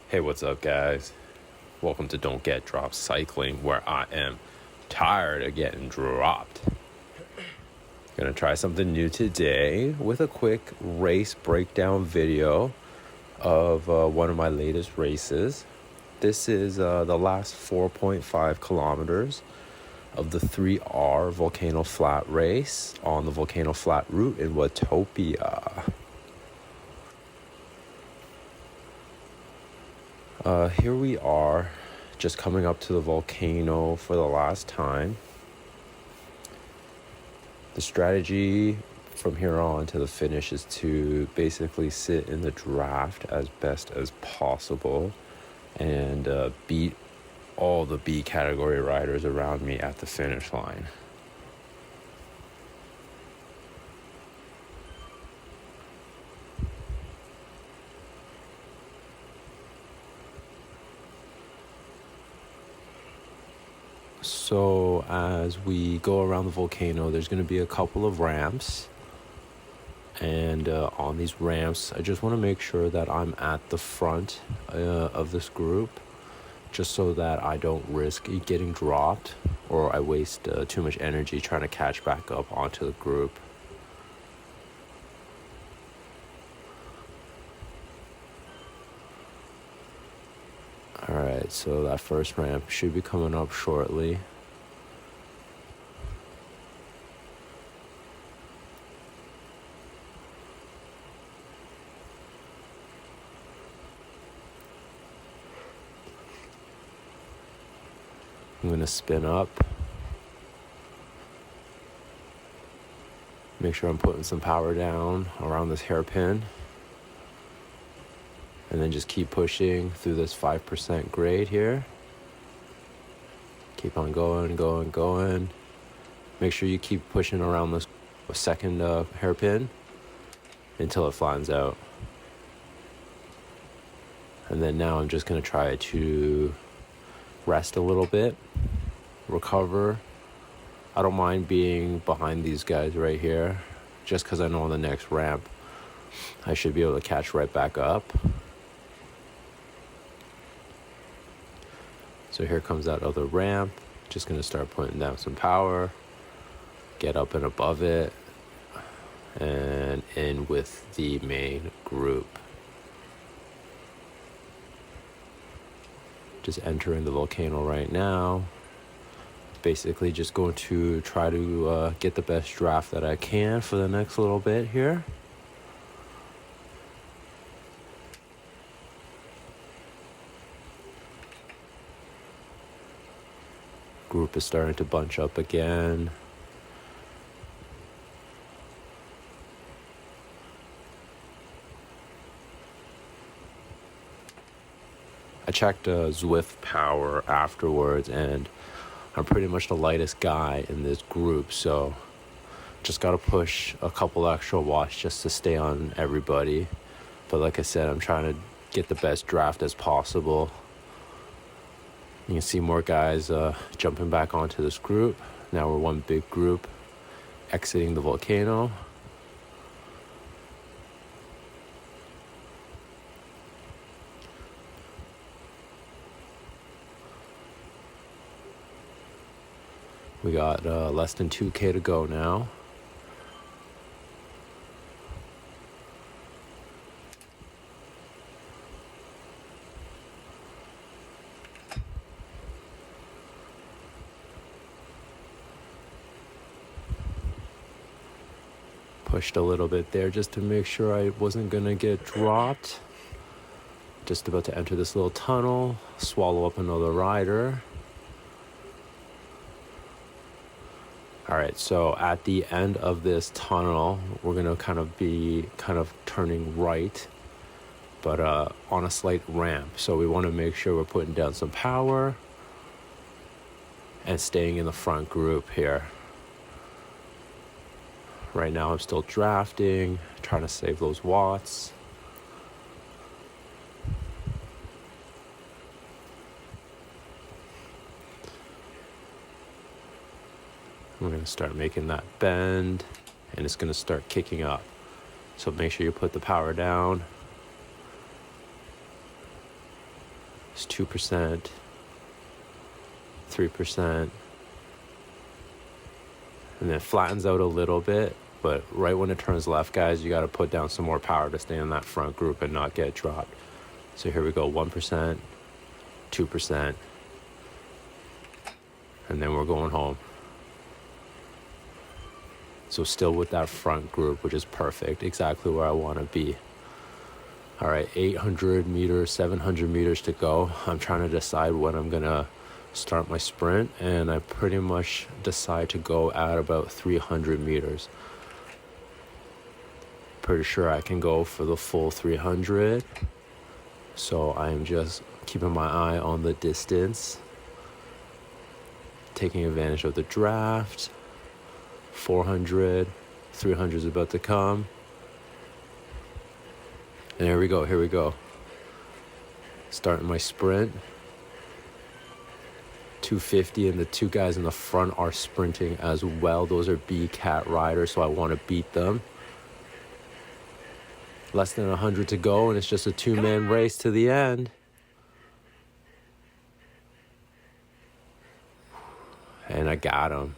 Hey, what's up, guys? Welcome to Don't Get Dropped Cycling, where I am tired of getting dropped. Gonna try something new today with a quick race breakdown video of one of my latest races. This is the last 4.5 kilometers of the 3R Volcano Flat race on the Volcano Flat route in Watopia. Here we are, just coming up to the volcano for the last time. The strategy from here on to the finish is to basically sit in the draft as best as possible and beat all the B category riders around me at the finish line. So as we go around the volcano, there's going to be a couple of ramps. And on these ramps, I just want to make sure that I'm at the front of this group, just so that I don't risk getting dropped or I waste too much energy trying to catch back up onto the group. Alright, so that first ramp should be coming up shortly. I'm going to spin up. Make sure I'm putting some power down around this hairpin. And then just keep pushing through this 5% grade here. Keep on going. Make sure you keep pushing around this second hairpin until it flattens out. And then now I'm just going to try to rest a little bit, recover. I don't mind being behind these guys right here, just because I know on the next ramp I should be able to catch right back up. So here comes that other ramp. Just going to start putting down some power, get up and above it, and in with the main group. Just entering the volcano right now. Basically just going to try to get the best draft that I can for the next little bit here. Group is starting to bunch up again. I checked Zwift power afterwards, and I'm pretty much the lightest guy in this group, so just got to push a couple extra watts just to stay on everybody. But like I said, I'm trying to get the best draft as possible. You can see more guys jumping back onto this group. Now we're one big group exiting the volcano. We got less than 2K to go now. Pushed a little bit there just to make sure I wasn't gonna get dropped. Just about to enter this little tunnel, swallow up another rider. Alright, so at the end of this tunnel, we're gonna kind of turning right, but on a slight ramp. So we want to make sure we're putting down some power and staying in the front group here. Right now I'm still drafting, trying to save those watts. We're going to start making that bend, and it's going to start kicking up. So make sure you put the power down. 2%, 3%, and then flattens out a little bit. But right when it turns left, guys, you got to put down some more power to stay in that front group and not get dropped. So here we go, 1%, 2%, and then we're going home. So still with that front group, which is perfect, exactly where I want to be. All right, 800 meters, 700 meters to go. I'm trying to decide when I'm going to start my sprint, and I pretty much decide to go at about 300 meters. Pretty sure I can go for the full 300. So I'm just keeping my eye on the distance, taking advantage of the draft. 400, 300 is about to come. And here we go. Starting my sprint. 250, and the two guys in the front are sprinting as well. Those are B-Cat riders, so I want to beat them. Less than 100 to go, and it's just a two-man race to the end. And I got him.